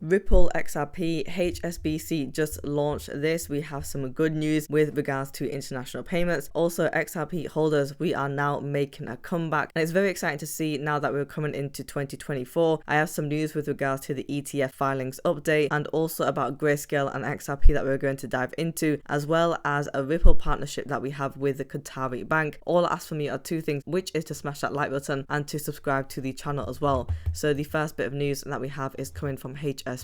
Ripple XRP HSBC just launched this. We have some good news with regards to international payments. Also, XRP holders, we are now making a comeback, and it's very exciting to see now that we're coming into 2024. I have some news with regards to the ETF filings update and also about Grayscale and XRP that we're going to dive into, as well as a Ripple partnership that we have with the Qatari bank. All I ask from you are two things, which is to smash that like button and to subscribe to the channel as well. So the first bit of news that we have is coming from HSBC.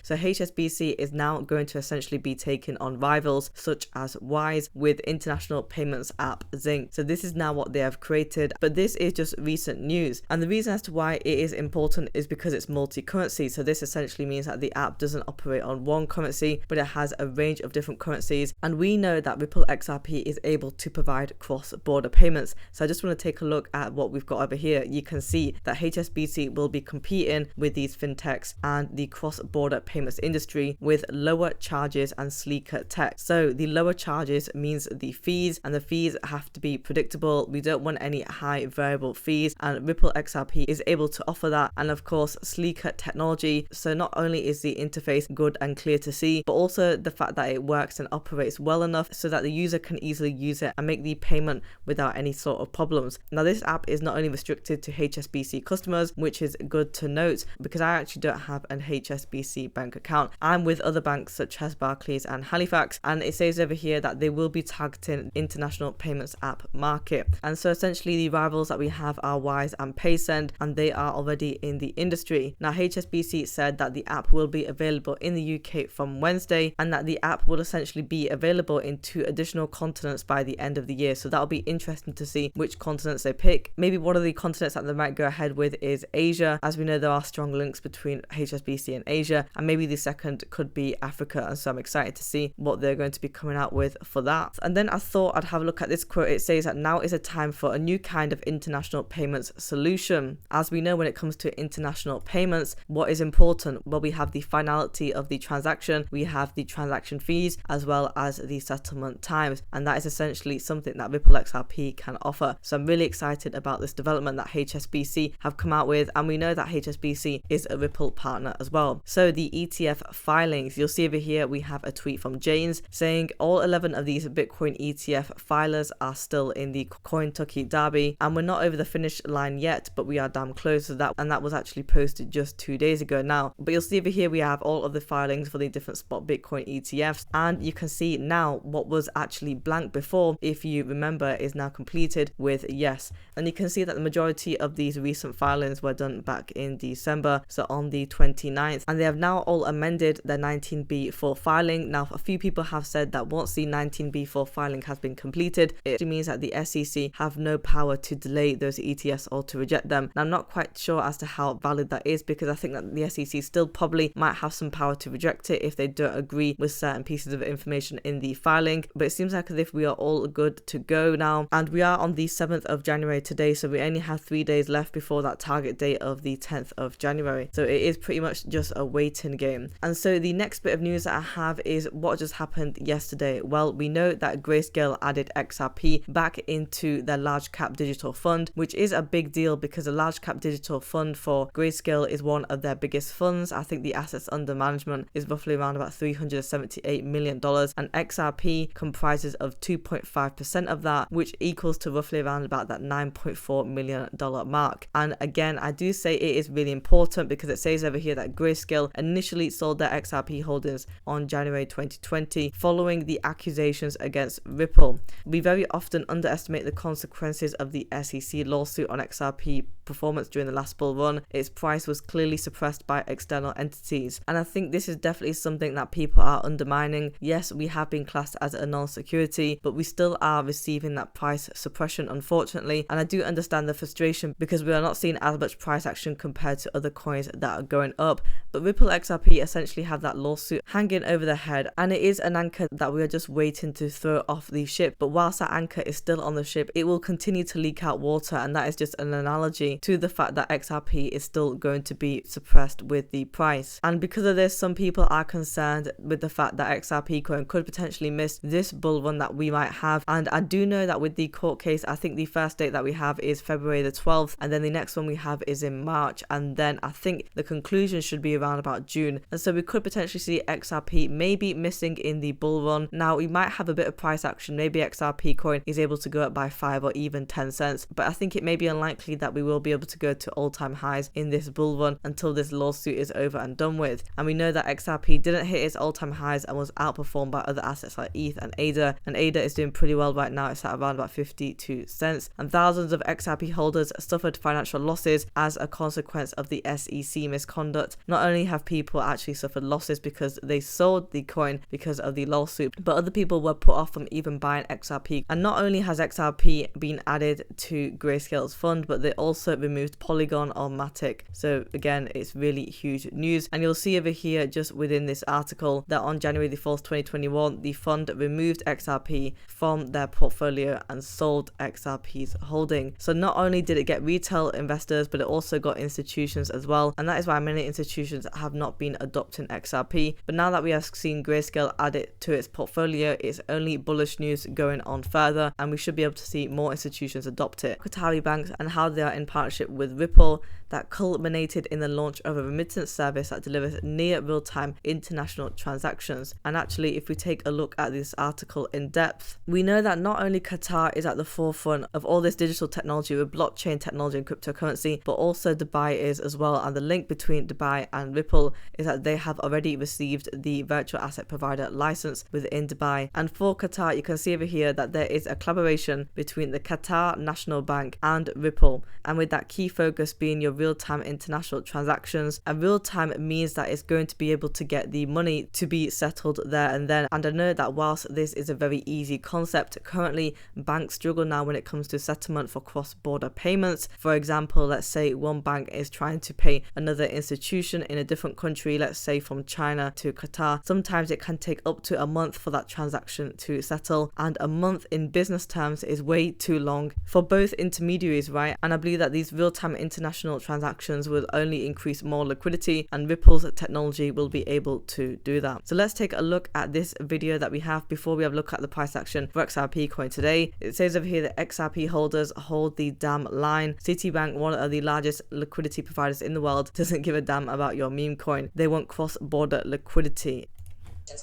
So HSBC is now going to essentially be taking on rivals such as Wise with international payments app Zinc. So this is now what they have created, but this is just recent news. And the reason as to why it is important is because it's multi-currency. So this essentially means that the app doesn't operate on one currency, but it has a range of different currencies. And we know that Ripple XRP is able to provide cross-border payments. So I just want to take a look at what we've got over here. You can see that HSBC will be competing with these fintechs and the cross-border payments industry with lower charges and sleeker tech. So the lower charges means the fees, and the fees have to be predictable. We don't want any high variable fees, and Ripple XRP is able to offer that. And of course, sleeker technology. So not only is the interface good and clear to see, but also the fact that it works and operates well enough so that the user can easily use it and make the payment without any sort of problems. Now, this app is not only restricted to HSBC customers, which is good to note because I actually don't have an HSBC bank account. I'm with other banks such as Barclays and Halifax, and it says over here that they will be targeting international payments app market. And so essentially the rivals that we have are Wise and Paysend, and they are already in the industry. Now, HSBC said that the app will be available in the UK from Wednesday, and that the app will essentially be available in 2 additional continents by the end of the year. So that'll be interesting to see which continents they pick. Maybe one of the continents that they might go ahead with is Asia, as we know there are strong links between HSBC and Asia, and maybe the second could be Africa. And so I'm excited to see what they're going to be coming out with for that. And then I thought I'd have a look at this quote. It says that now is a time for a new kind of international payments solution. As we know, when it comes to international payments, what is important? Well, we have the finality of the transaction, we have the transaction fees, as well as the settlement times, and that is essentially something that Ripple XRP can offer. So I'm really excited about this development that HSBC have come out with, and we know that HSBC is a Ripple partner as well. So the ETF filings, you'll see over here we have a tweet from James saying all 11 of these Bitcoin ETF filers are still in the Cointucky Derby, and we're not over the finish line yet, but we are damn close to that, and that was actually posted just 2 days ago now. But you'll see over here we have all of the filings for the different spot Bitcoin ETFs, and you can see now what was actually blank before, if you remember, is now completed with yes. And you can see that the majority of these recent filings were done back in December, so on the 29th, and they have now all amended their 19B4 filing. Now, a few people have said that once the 19B4 filing has been completed, it means that the SEC have no power to delay those ETFs or to reject them. Now, I'm not quite sure as to how valid that is, because I think that the SEC still probably might have some power to reject it if they don't agree with certain pieces of information in the filing. But it seems like as if we are all good to go now, and we are on the 7th of January today, so we only have 3 days left before that target date of the 10th of January. So it is pretty much just a waiting game. And so the next bit of news that I have is what just happened yesterday. Well, we know that Grayscale added XRP back into their large cap digital fund, which is a big deal because a large cap digital fund for Grayscale is one of their biggest funds. I think the assets under management is roughly around about $378 million, and XRP comprises of 2.5% of that, which equals to roughly around about that $9.4 million mark. And again, I do say it is really important because it says over here that Grayscale initially sold their XRP holdings on January 2020 following the accusations against Ripple. We very often underestimate the consequences of the SEC lawsuit on XRP performance during the last bull run. Its price was clearly suppressed by external entities, and I think this is definitely something that people are undermining. Yes, we have been classed as a non-security, but we still are receiving that price suppression, unfortunately, and I do understand the frustration because we are not seeing as much price action compared to other coins that are going up. But Ripple XRP essentially have that lawsuit hanging over their head, and it is an anchor that we are just waiting to throw off the ship. But whilst that anchor is still on the ship, it will continue to leak out water, and that is just an analogy unlikely to the fact that XRP is still going to be suppressed with the price. And because of this, some people are concerned with the fact that XRP coin could potentially miss this bull run that we might have. And I do know that with the court case, I think the first date that we have is February the 12th, and then the next one we have is in March, and then I think the conclusion should be around about June. And so we could potentially see XRP maybe missing in the bull run. Now we might have a bit of price action, maybe XRP coin is able to go up by 5 or even 10 cents, but I think it may be unlikely that we will be able to go to all-time highs in this bull run until this lawsuit is over and done with. And we know that XRP didn't hit its all-time highs and was outperformed by other assets like ETH and ADA, and ADA is doing pretty well right now. It's at around about 52 cents, and thousands of XRP holders suffered financial losses as a consequence of the SEC misconduct. Not only have people actually suffered losses because they sold the coin because of the lawsuit, but other people were put off from even buying XRP. And not only has XRP been added to Grayscale's fund, but they also removed Polygon or Matic. So again, it's really huge news. And you'll see over here just within this article that on January the 4th 2021 the fund removed XRP from their portfolio and sold XRP's holding. So not only did it get retail investors, but it also got institutions as well, and that is why many institutions have not been adopting XRP. But now that we have seen Grayscale add it to its portfolio, it's only bullish news going on further, and we should be able to see more institutions adopt it. Qatari banks and how they are in partnership with Ripple, that culminated in the launch of a remittance service that delivers near real-time international transactions. And actually, if we take a look at this article in depth, we know that not only Qatar is at the forefront of all this digital technology with blockchain technology and cryptocurrency, but also Dubai is as well. And the link between Dubai and Ripple is that they have already received the virtual asset provider license within Dubai. And for Qatar, you can see over here that there is a collaboration between the Qatar National Bank and Ripple, and with that key focus being your real-time international transactions. And real-time means that it's going to be able to get the money to be settled there and then. And I know that whilst this is a very easy concept, currently banks struggle now when it comes to settlement for cross-border payments. For example, let's say one bank is trying to pay another institution in a different country, let's say from China to Qatar. Sometimes it can take up to a month for that transaction to settle, and a month in business terms is way too long for both intermediaries, right? And I believe that these real-time international transactions will only increase more liquidity, and Ripple's technology will be able to do that. So let's take a look at this video that we have before we have a look at the price action for XRP coin today. It says over here that XRP holders hold the damn line. Citibank, one of the largest liquidity providers in the world, doesn't give a damn about your meme coin. They want cross-border liquidity.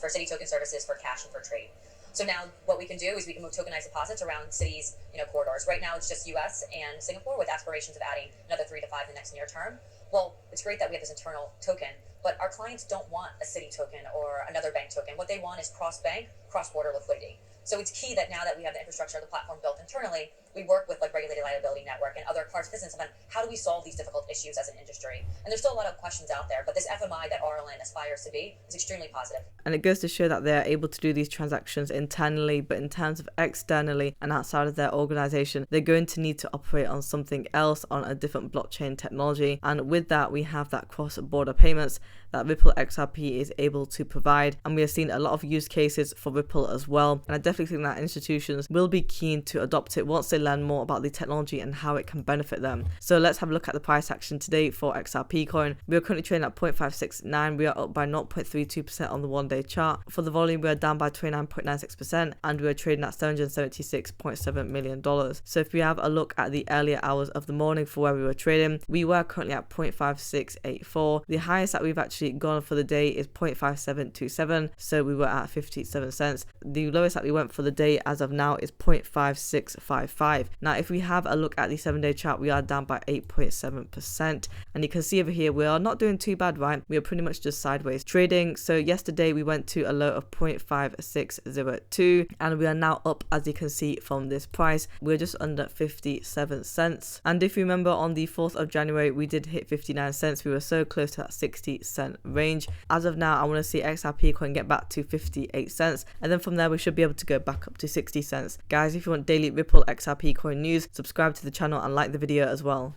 For city token services, for cash, and for trade. So now what we can do is we can move tokenized deposits around cities, corridors. Right now it's just US and Singapore, with aspirations of adding another 3 to 5 in the next near term. Well, it's great that we have this internal token, but our clients don't want a city token or another bank token. What they want is cross-bank, cross-border liquidity. So it's key that now that we have the infrastructure of the platform built internally, we work with Regulated Liability Network and other participants about how do we solve these difficult issues as an industry. And there's still a lot of questions out there, but this FMI that RLN aspires to be is extremely positive. And it goes to show that they're able to do these transactions internally, but in terms of externally and outside of their organization, they're going to need to operate on something else, on a different blockchain technology. And with that, we have that cross-border payments that Ripple XRP is able to provide. And we have seen a lot of use cases for Ripple as well. And I definitely think that institutions will be keen to adopt it once they learn more about the technology and how it can benefit them. So let's have a look at the price action today for XRP coin. We are currently trading at 0.569. We are up by 0.32% on the one-day chart. For the volume, we are down by 29.96%, and we are trading at $776.7 million. So if we have a look at the earlier hours of the morning for where we were trading, we were currently at 0.5684. The highest that we've actually gone for the day is 0.5727, so we were at 57 cents. The lowest that we went for the day as of now is 0.5655. Now if we have a look at the 7-day chart, we are down by 8.7%, and you can see over here we are not doing too bad, right? We are pretty much just sideways trading. So yesterday we went to a low of 0.5602, and we are now up, as you can see from this price. We're just under 57 cents, and if you remember on the 4th of January we did hit 59 cents. We were so close to that 60-cent range. As of now, I want to see XRP coin get back to 58 cents, and then from there we should be able to go back up to 60 cents. Guys, if you want daily Ripple XRP coin news, subscribe to the channel and like the video as well.